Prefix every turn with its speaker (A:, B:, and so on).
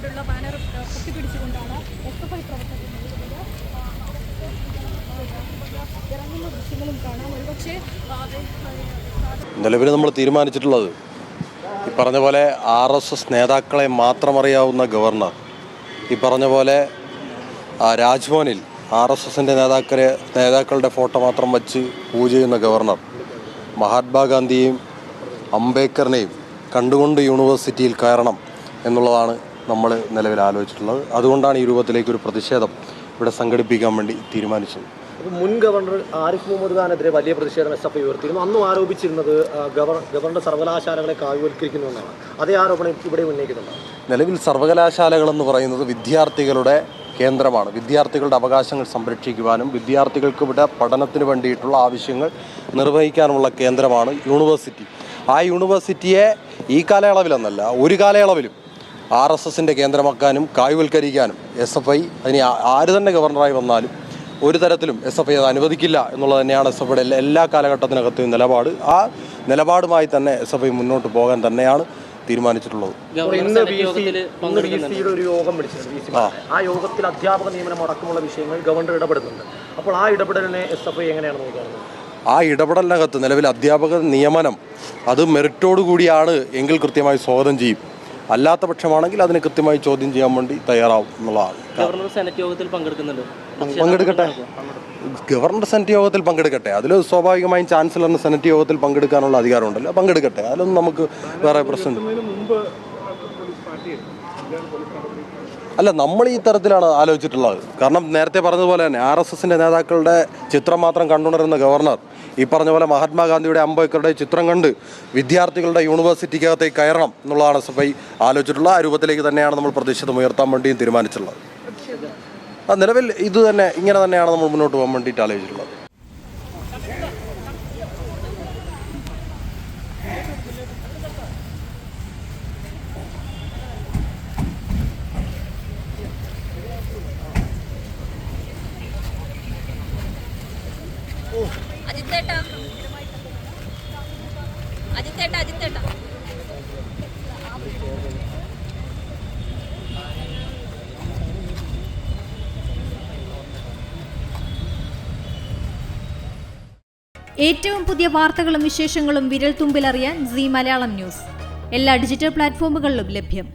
A: കൊണ്ടുള്ള banner പൊട്ടിപ്പിടിച്ചുകൊണ്ടാണ് SFI പ്രവർത്തകർ ഇറങ്ങുന്ന ദൃശ്യങ്ങളും കാണാം. ഒരുപക്ഷെ
B: നിലവിൽ നമ്മൾ തീരുമാനിച്ചിട്ടുള്ളത് ഈ പറഞ്ഞ പോലെ RSS നേതാക്കളെ മാത്രം അറിയാവുന്ന ഗവർണർ, ഈ പറഞ്ഞ പോലെ രാജ്ഭവനിൽ RSSൻ്റെ നേതാക്കളുടെ ഫോട്ടോ മാത്രം വച്ച് പൂജ ചെയ്യുന്ന ഗവർണർ, മഹാത്മാഗാന്ധിയെയും അംബേദ്കറിനെയും കണ്ടുകൊണ്ട് യൂണിവേഴ്സിറ്റിയിൽ കയറണം എന്നുള്ളതാണ് നമ്മൾ നിലവിൽ ആലോചിച്ചിട്ടുള്ളത്. അതുകൊണ്ടാണ് ഈ രൂപത്തിലേക്ക് ഒരു പ്രതിഷേധം ഇവിടെ സംഘടിപ്പിക്കാൻ വേണ്ടി തീരുമാനിച്ചത്.
C: മുൻ ഗവർണർ ആരിഫ് മുഹമ്മദ് ഖാനെതിരെ വലിയ പ്രതിഷേധം SFI ഉയർത്തിയിരുന്നു. അന്നും ആരോപിച്ചിരുന്നത് ഗവർണറുടെ സർവകലാശാലകളെ കാവ്യവൽക്കരിക്കുന്നു എന്നാണ്. അതേ ആരോപണം ഇവിടെ ഉന്നയിക്കുന്നുണ്ട്.
B: നിലവിൽ സർവകലാശാലകളെന്ന് പറയുന്നത് വിദ്യാർത്ഥികളുടെ കേന്ദ്രമാണ്. വിദ്യാർത്ഥികളുടെ അവകാശങ്ങൾ സംരക്ഷിക്കുവാനും വിദ്യാർത്ഥികൾക്ക് ഇവിടെ പഠനത്തിന് വേണ്ടിയിട്ടുള്ള ആവശ്യങ്ങൾ നിർവഹിക്കാനുമുള്ള കേന്ദ്രമാണ് യൂണിവേഴ്സിറ്റി. ആ യൂണിവേഴ്സിറ്റിയെ ഈ കാലയളവിലെന്നല്ല ഒരു കാലയളവിലും RSSൻ്റെ കേന്ദ്രമാക്കാനും കാവ്യവൽക്കരിക്കാനും SFI അതിന് ആര് തന്നെ ഗവർണറായി വന്നാലും ഒരു തരത്തിലും SFI അത് അനുവദിക്കില്ല എന്നുള്ളത് തന്നെയാണ് SFIയുടെ എല്ലാ കാലഘട്ടത്തിനകത്തെയും നിലപാട്. ആ നിലപാടുമായി തന്നെ SFI മുന്നോട്ട് പോകാൻ തന്നെയാണ് തീരുമാനിച്ചിട്ടുള്ളത്.
C: ഒരു യോഗം വിളിച്ചിട്ടുണ്ട്. ആ യോഗത്തിൽ അധ്യാപക നിയമനം അടക്കമുള്ള വിഷയങ്ങൾ ഗവർണർ ഇടപെടുന്നുണ്ട്. അപ്പോൾ ആ ഇടപെടലിനെ SFI എങ്ങനെയാണ് നോക്കുന്നത്?
B: ആ ഇടപെടലിനകത്ത് നിലവിൽ അധ്യാപക നിയമനം അത് മെറിറ്റോടു കൂടിയാണ് എങ്കിൽ കൃത്യമായി സ്വാഗതം ചെയ്യും. അല്ലാത്ത പക്ഷമാണെങ്കിൽ അതിനെ കൃത്യമായി ചോദ്യം ചെയ്യാൻ വേണ്ടി തയ്യാറാവും എന്നുള്ളതാണ്.
D: ഗവർണർ സെനറ്റ് യോഗത്തിൽ പങ്കെടുക്കുന്നുണ്ട്.
B: പങ്കെടുക്കട്ടെ, ഗവർണർ സെനറ്റ് യോഗത്തിൽ പങ്കെടുക്കട്ടെ. അതിൽ സ്വാഭാവികമായും ചാൻസലറിന് സെനറ്റ് യോഗത്തിൽ പങ്കെടുക്കാനുള്ള അധികാരമുണ്ടല്ലോ, പങ്കെടുക്കട്ടെ. അതിലൊന്നും നമുക്ക് വേറെ പ്രശ്നം അല്ല. നമ്മൾ ഈ തരത്തിലാണ് ആലോചിച്ചിട്ടുള്ളത്. കാരണം നേരത്തെ പറഞ്ഞതുപോലെ തന്നെ RSSൻ്റെ നേതാക്കളുടെ ചിത്രം മാത്രം കണ്ടുണരുന്ന ഗവർണർ ഈ പറഞ്ഞ പോലെ മഹാത്മാഗാന്ധിയുടെ അംബേദ്കറുടെ ചിത്രം കണ്ട് വിദ്യാർത്ഥികളുടെ യൂണിവേഴ്സിറ്റിക്കകത്തേക്ക് കയറണം എന്നുള്ളതാണ് SFI ആലോചിച്ചിട്ടുള്ളത്. ആ രൂപത്തിലേക്ക് തന്നെയാണ് നമ്മൾ പ്രതിഷേധം ഉയർത്താൻ വേണ്ടിയും തീരുമാനിച്ചിട്ടുള്ളത്. നിലവിൽ ഇത് തന്നെ ഇങ്ങനെ തന്നെയാണ് നമ്മൾ മുന്നോട്ട് പോകാൻ വേണ്ടിയിട്ട് ആലോചിച്ചിട്ടുള്ളത്.
E: അജിത്തേട്ടാ
F: ഏറ്റവും പുതിയ വാർത്തകളും വിശേഷങ്ങളും വിരൽ തുമ്പിലറിയാൻ സീ മലയാളം ന്യൂസ് എല്ലാ ഡിജിറ്റൽ പ്ലാറ്റ്ഫോമുകളിലും ലഭ്യം.